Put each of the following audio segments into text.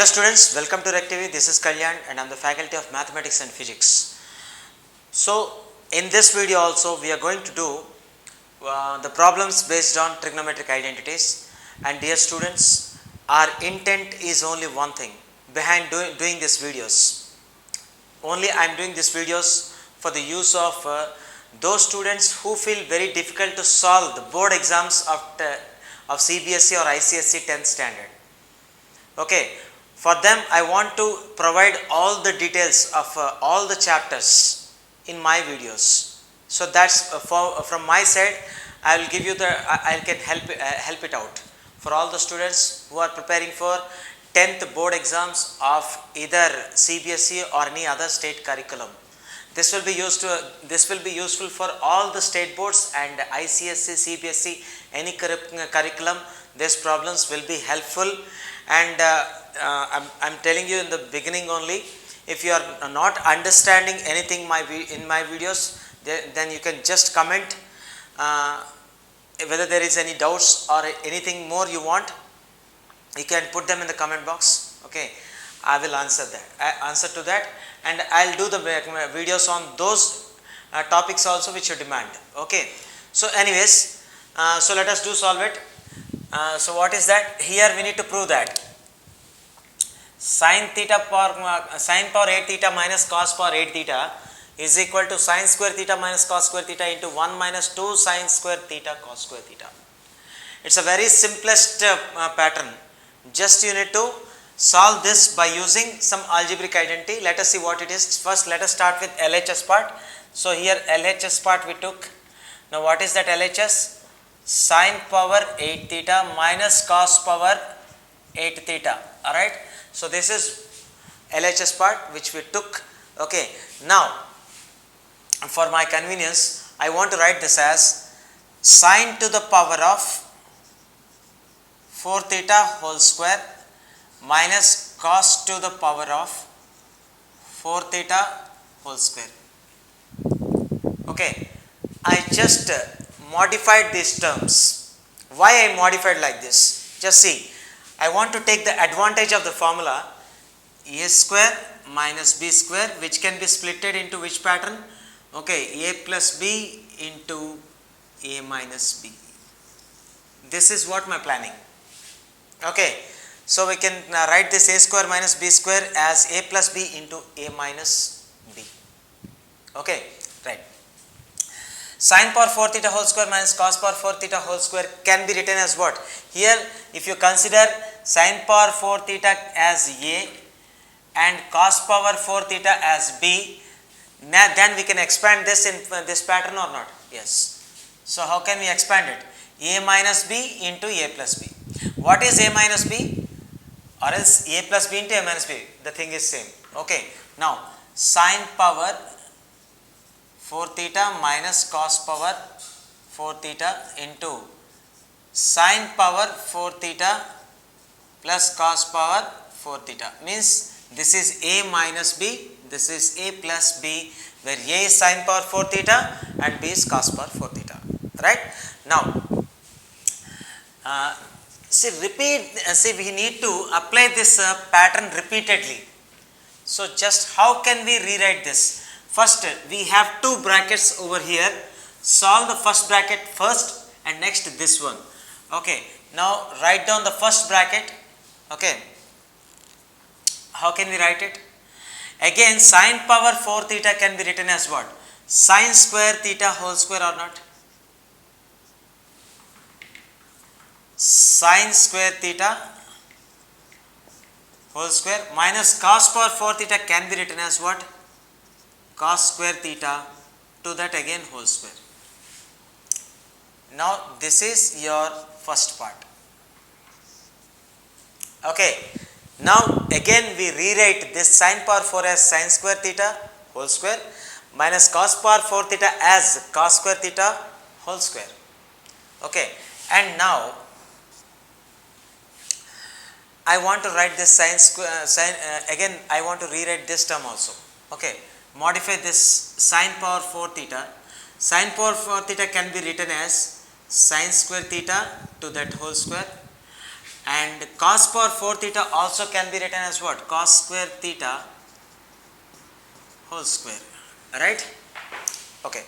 Hello students, welcome to Rec TV. This is Kalyan and I am the faculty of Mathematics and Physics. So in this video also we are going to do the problems based on trigonometric identities, and dear students, our intent is only one thing behind doing these videos. Only I am doing these videos for the use of those students who feel very difficult to solve the board exams of CBSE or ICSE 10th standard. Okay, for them I want to provide all the details of all the chapters in my videos. So that's from my side I will give you the I can help it out for all the students who are preparing for 10th board exams of either CBSE or any other state curriculum. This will be useful for all the state boards and ICSE, CBSE, any curriculum. These problems will be helpful, and I'm telling you in the beginning only, if you are not understanding anything in my videos, then you can just comment whether there is any doubts or anything more you want. You can put them in the comment box. Okay, I will answer to that, and I'll do the videos on those topics also which you demand. Okay, so anyways, so let us solve it. So what is that? Here we need to prove that sin power 8 theta minus cos power 8 theta is equal to sin square theta minus cos square theta into 1 minus 2 sin square theta cos square theta. It's a very simplest pattern. Just you need to solve this by using some algebraic identity. Let us see what it is. First let us start with LHS part. So here LHS part we took. Now what is that LHS? Sin power 8 theta minus cos power 8 theta. Alright. So this is LHS part which we took. Okay. Now for my convenience I want to write this as sin to the power of 4 theta whole square minus cos to the power of 4 theta whole square. Okay, I just modified these terms. Why I modified like this? Just see, I want to take the advantage of the formula a square minus b square, which can be splitted into which pattern? Okay, a plus b into a minus b. This is what my planning. Okay, so we can write this a square minus b square as a plus b into a minus b. Okay, right. Sin power 4 theta whole square minus cos power 4 theta whole square can be written as what? Here if you consider sin power 4 theta as a and cos power 4 theta as b, then we can expand this in this pattern or not? Yes. So how can we expand it? A minus b into a plus b. What is a minus b? Or else a plus b into a minus b, the thing is same. Okay. Now sin power 4 theta minus cos power 4 theta into sin power 4 theta plus cos power 4 theta, means this is a minus b, this is a plus b, where a is sin power 4 theta and b is cos power 4 theta. Right. Now see we need to apply this pattern repeatedly. So just how can we rewrite this? First we have two brackets over here. Solve the first bracket first and next this one. Okay, now write down the first bracket. Okay, how can we write it? Again sin power 4 theta can be written as what? Sin square theta whole square or not? Sin square theta whole square minus cos power 4 theta can be written as what? Cos square theta to that again whole square. Now this is your first part. Okay, now again we rewrite this sin power 4 as sin square theta whole square minus cos power 4 theta as cos square theta whole square. Okay, and now I want to write this again I want to rewrite this term also. Okay, modify this sin power 4 theta. Sin power 4 theta can be written as sin square theta to that whole square and cos power 4 theta also can be written as what? Cos square theta whole square, right? Okay.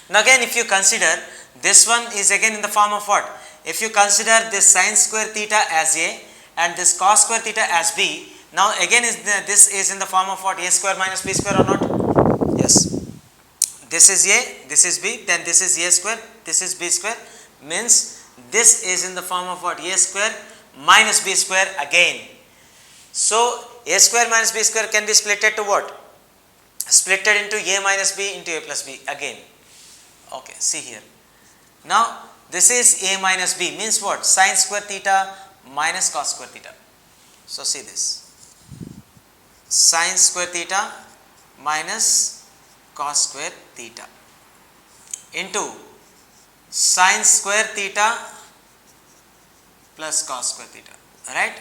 Now again, if you consider this one is again in the form of what? If you consider this sin square theta as A and this cos square theta as B, now again this is in the form of what? A square minus B square or not? Yes. This is A, this is B, then this is A square, this is B square, means this is in the form of what? A square minus B square again. So A square minus B square can be splitted to what? Splitted into A minus B into A plus B again. Okay, see here. Now this is A minus B, means what? Sin square theta minus cos square theta. So see this. Sin square theta minus cos square theta into sin square theta plus cos square theta, right?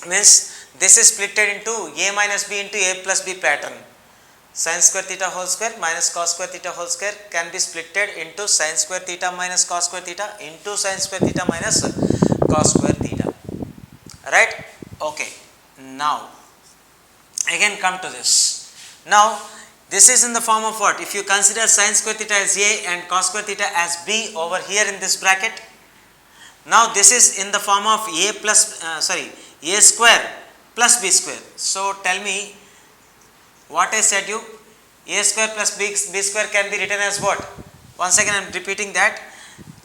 Means this is splitted into A minus B into A plus B pattern. Sin square theta whole square minus cos square theta whole square can be splitted into sin square theta minus cos square theta into sin square theta minus cos square theta, right? Okay, now again come to this. Now this is in the form of what? If you consider sin square theta as A and cos square theta as B over here in this bracket, now this is in the form of A square plus B square. So tell me what I said you, A square plus B square can be written as what? Once again I am repeating that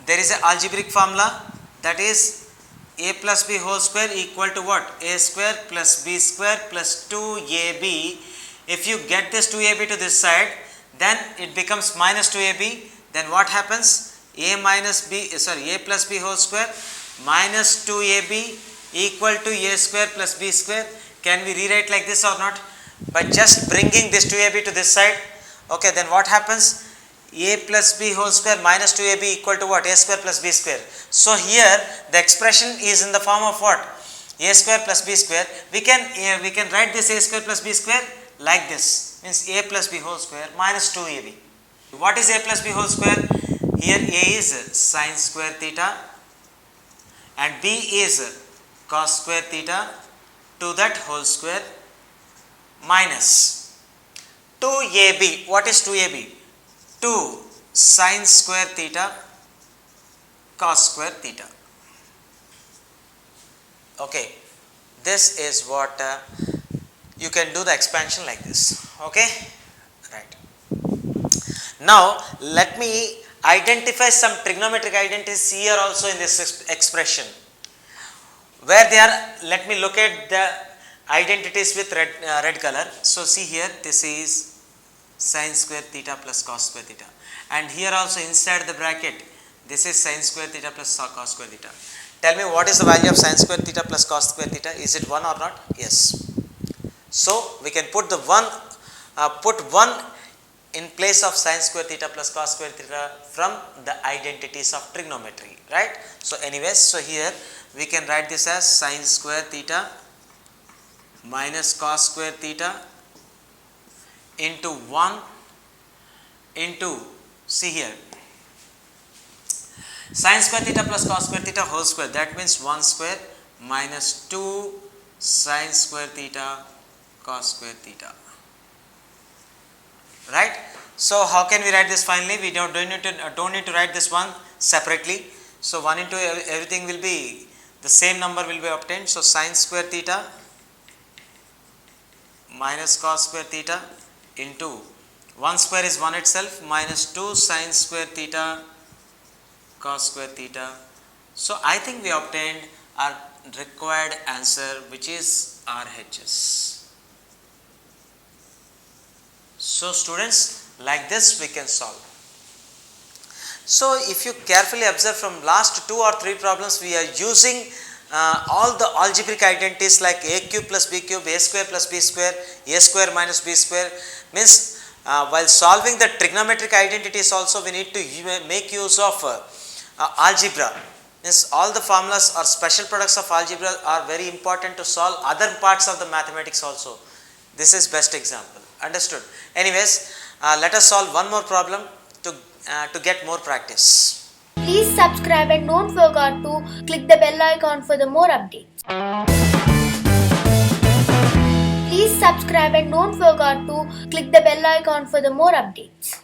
there is an algebraic formula, that is A plus B whole square equal to what? A square plus B square plus 2AB. If you get this 2AB to this side, then it becomes minus 2AB. Then what happens? A plus B whole square minus 2AB equal to A square plus B square. Can we rewrite like this or not? By just bringing this 2AB to this side. Okay, then what happens? A plus B whole square minus 2AB equal to what? A square plus B square. So here the expression is in the form of what? A square plus B square. We can write this A square plus B square like this, means A plus B whole square minus 2AB. What is A plus B whole square? Here A is sin square theta and B is cos square theta to that whole square minus 2AB. What is 2AB? 2 sin square theta cos square theta. Okay, this is what you can do the expansion like this. Okay, right. Now let me identify some trigonometric identities here also in this expression. Where they are, let me look at the identities with red color. So see here, this is sin square theta plus cos square theta, and here also inside the bracket this is sin square theta plus cos square theta. Tell me what is the value of sin square theta plus cos square theta? Is it 1 or not? Yes. So we can put the 1 in place of sin square theta plus cos square theta from the identities of trigonometry, right? So anyways, so here we can write this as sin square theta minus cos square theta into 1 into, see here, sin square theta plus cos square theta whole square, that means 1 square minus 2 sin square theta cos square theta, right? So how can we write this finally? We don't need to write this one separately. So 1 into everything will be, the same number will be obtained. So sin square theta minus cos square theta into 1 square is 1 itself minus 2 sin square theta cos square theta. So I think we obtained our required answer, which is RHS. So students, like this we can solve. So if you carefully observe from last 2 or 3 problems, we are using all the algebraic identities like a cube plus b cube, a square plus b square, a square minus b square. Means while solving the trigonometric identities also we need to make use of algebra. Means all the formulas or special products of algebra are very important to solve other parts of the mathematics also. This is best example. Understood? Anyways, let us solve one more problem to get more practice. Please subscribe and don't forget to click the bell icon for the more updates. Please subscribe and don't forget to click the bell icon for the more updates.